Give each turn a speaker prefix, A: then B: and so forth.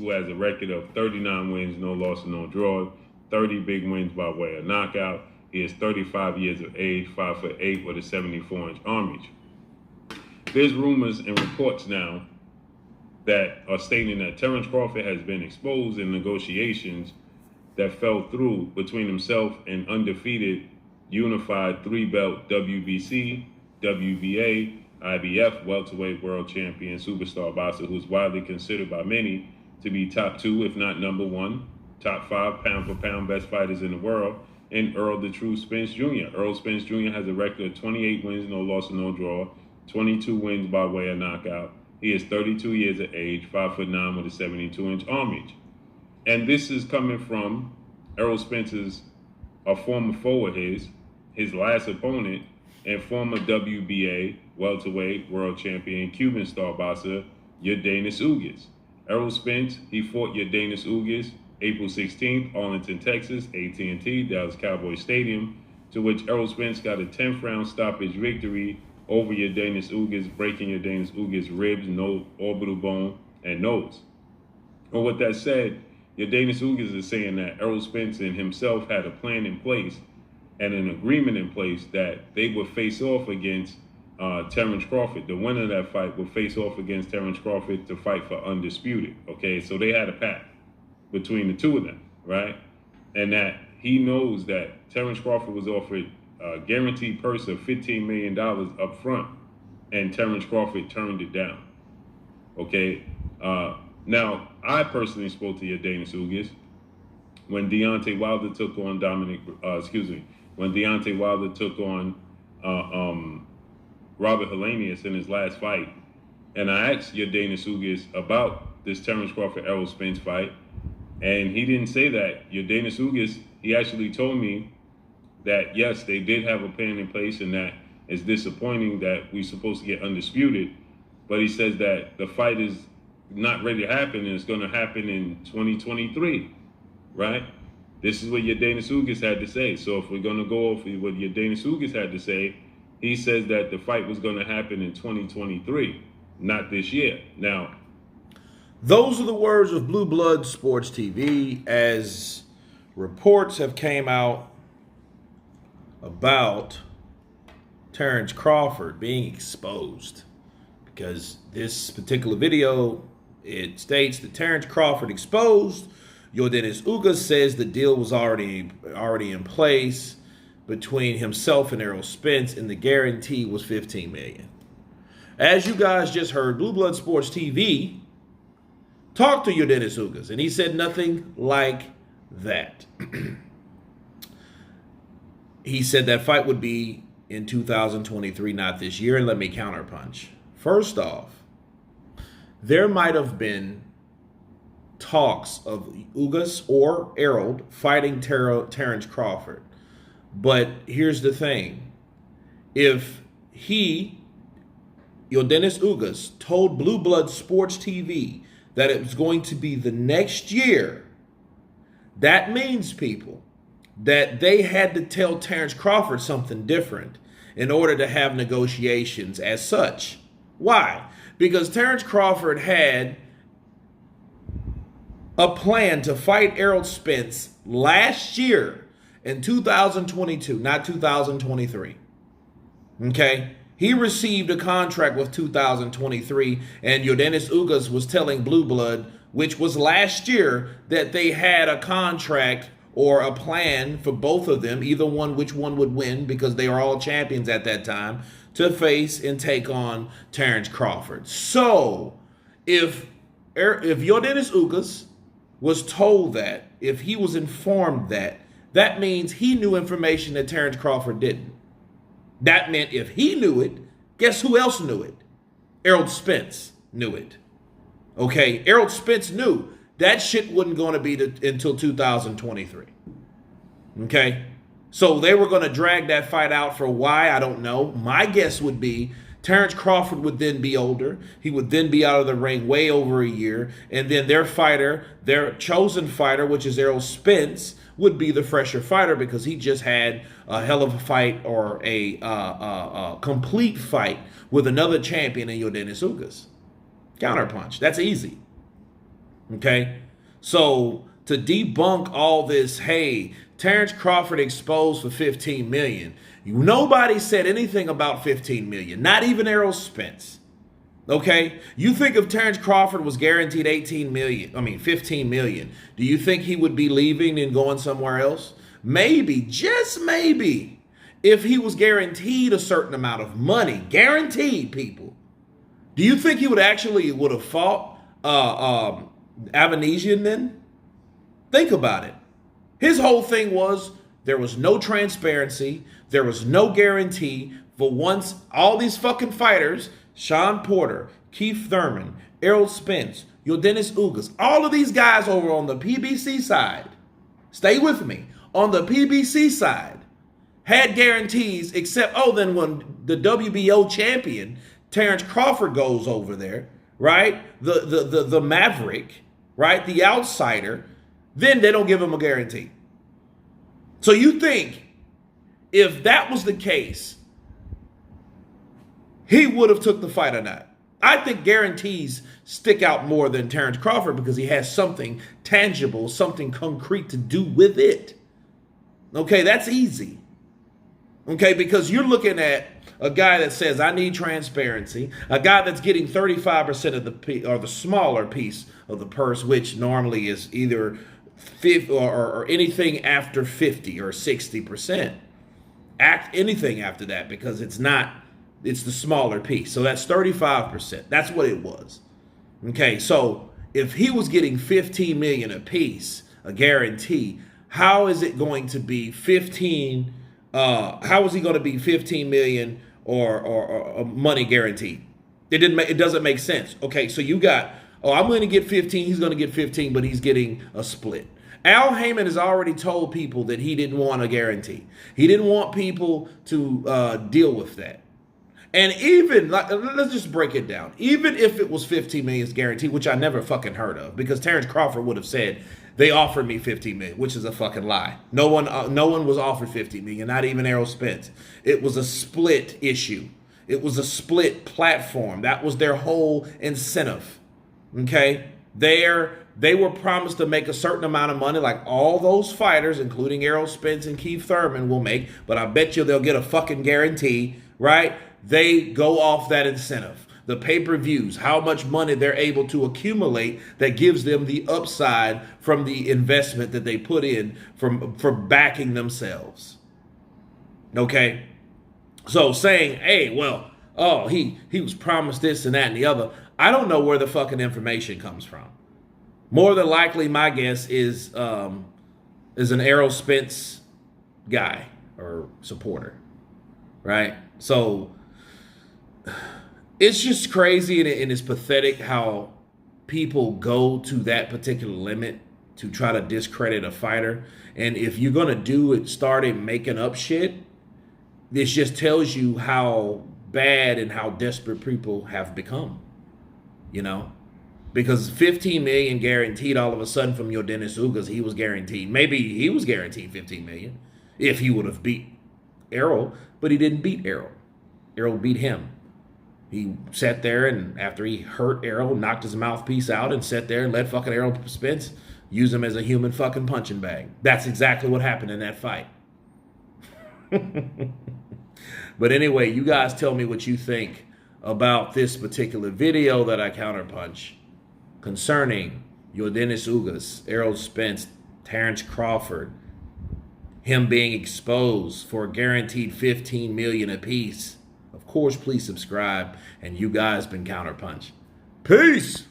A: who has a record of 39 wins, no loss, and no draw, 30 big wins by way of knockout. He is 35 years of age, 5'8", with a 74-inch arm reach. There's rumors and reports now that are stating that Terence Crawford has been exposed in negotiations that fell through between himself and undefeated unified three-belt WBC, WBA, IBF welterweight world champion superstar boxer who's widely considered by many to be top 2, if not number 1, top 5 pound-for-pound best fighters in the world, and Earl the True Spence Jr. Earl Spence Jr. has a record of 28 wins, no loss, and no draw, 22 wins by way of knockout. He is 32 years of age, 5'9", with a 72-inch arm reach. And this is coming from Errol Spence's, a former foe of his last opponent, and former WBA welterweight world champion Cuban star boxer Yordenis Ugas. Errol Spence, he fought Yordenis Ugas April 16th, Arlington, Texas, AT&T, Dallas Cowboys Stadium, to which Errol Spence got a 10th round stoppage victory over Yordenis Ugas, breaking Yordenis Ugas' ribs, nose, orbital bone, and nose. But with that said, Yordenis Ugas is saying that Errol Spence and himself had a plan in place and an agreement in place that they would face off against Terence Crawford. The winner of that fight would face off against Terence Crawford to fight for undisputed. Okay, so they had a pact between the two of them, right? And that he knows that Terence Crawford was offered a guaranteed purse of $15 million up front, and Terence Crawford turned it down. Okay, now I personally spoke to Yordenis Ugas when Deontay Wilder took on when Deontay Wilder took on Robert Helenius in his last fight, and I asked Yordenis Ugas about this Terence Crawford Errol Spence fight, and he didn't say that. Yordenis Ugas, he actually told me that yes, they did have a plan in place, and that it's disappointing that we're supposed to get undisputed, but he says that the fight is not ready to happen, and it's going to happen in 2023, right? This is what Yordenis Ugas had to say. So if we're going to go off what Yordenis Ugas had to say, he says that the fight was going to happen in 2023, not this year. Now,
B: those are the words of Blue Blood Sports TV as reports have came out about Terence Crawford being exposed, because this particular video, it states that Terence Crawford exposed. Yordenis Ugas says the deal was already in place between himself and Errol Spence, and the guarantee was $15 million. As you guys just heard, Blue Blood Sports TV talked to Yordenis Ugas, and he said nothing like that. He said that fight would be in 2023, not this year. And let me counterpunch. First off, there might have been talks of Ugas or Errol fighting Terence Crawford. But here's the thing. If Yordenis Ugas, told Blue Blood Sports TV that it was going to be the next year, that means, people, that they had to tell Terence Crawford something different in order to have negotiations as such. Why? Because Terence Crawford had a plan to fight Errol Spence last year in 2022, not 2023. Okay? He received a contract with 2023, and Yordenis Ugas was telling Blue Blood, which was last year, that they had a contract or a plan for both of them, either one, which one would win, because they are all champions at that time, to face and take on Terence Crawford. So, if Yordenis Ugas was told that, if he was informed that, that means he knew information that Terence Crawford didn't. That meant if he knew it, guess who else knew it? Errol Spence knew it. Okay, Errol Spence knew that shit wasn't going to be until 2023. Okay, so they were going to drag that fight out for why, I don't know. My guess would be Terence Crawford would then be older. He would then be out of the ring way over a year. And then their fighter, their chosen fighter, which is Errol Spence, would be the fresher fighter because he just had a hell of a fight or a complete fight with another champion in Yordenis Ugas. Counterpunch. That's easy. Okay? So to debunk all this, hey, Terence Crawford exposed for 15 million. Nobody said anything about 15 million, not even Errol Spence. Okay? You think if Terence Crawford was guaranteed 15 million, do you think he would be leaving and going somewhere else? Maybe, just maybe, if he was guaranteed a certain amount of money, guaranteed, people. Do you think he would have fought Avanesian then? Think about it. His whole thing was there was no transparency, there was no guarantee for once all these fucking fighters, Sean Porter, Keith Thurman, Errol Spence, Yordenis Ugas, all of these guys over on the PBC side, stay with me, on the PBC side, had guarantees except, then when the WBO champion, Terence Crawford, goes over there, right? The Maverick, right? The outsider, then they don't give him a guarantee. So you think if that was the case, he would have took the fight or not? I think guarantees stick out more than Terence Crawford because he has something tangible, something concrete to do with it. Okay, that's easy. Okay, because you're looking at a guy that says, I need transparency, a guy that's getting 35% of the smaller piece of the purse, which normally is either 50 or anything after 50 or 60%. Anything after that, because it's the smaller piece. So that's 35%. That's what it was. Okay, so if he was getting 15 million a piece, a guarantee, how is it going to be 15? How is he going to be 15 million or money guaranteed? It doesn't make sense. Okay, so you got, I'm going to get 15. He's going to get 15, but he's getting a split. Al Heyman has already told people that he didn't want a guarantee. He didn't want people to deal with that. And even, let's just break it down. Even if it was 15 million guaranteed, which I never fucking heard of, because Terence Crawford would have said, they offered me 15 million, which is a fucking lie. No one was offered 50 million, not even Errol Spence. It was a split issue. It was a split platform. That was their whole incentive. Okay? They were promised to make a certain amount of money, like all those fighters, including Errol Spence and Keith Thurman, will make, but I bet you they'll get a fucking guarantee, right? They go off that incentive. The pay-per-views, how much money they're able to accumulate that gives them the upside from the investment that they put in for backing themselves. Okay? So saying, hey, well, he was promised this and that and the other, I don't know where the fucking information comes from. More than likely, my guess is an Errol Spence guy or supporter, right? So it's just crazy and it's pathetic how people go to that particular limit to try to discredit a fighter. And if you're going to do it, started making up shit, this just tells you how bad and how desperate people have become, you know? Because 15 million guaranteed all of a sudden from Yordenis Ugas, he was guaranteed. Maybe he was guaranteed 15 million if he would have beat Errol, but he didn't beat Errol. Errol beat him. He sat there and after he hurt Errol, knocked his mouthpiece out and sat there and let fucking Errol Spence use him as a human fucking punching bag. That's exactly what happened in that fight. But anyway, you guys tell me what you think about this particular video that I counterpunch concerning Yordenis Ugas, Errol Spence, Terence Crawford, him being exposed for a guaranteed 15 million apiece. Of course, please subscribe, and you guys been Counterpunch. Peace!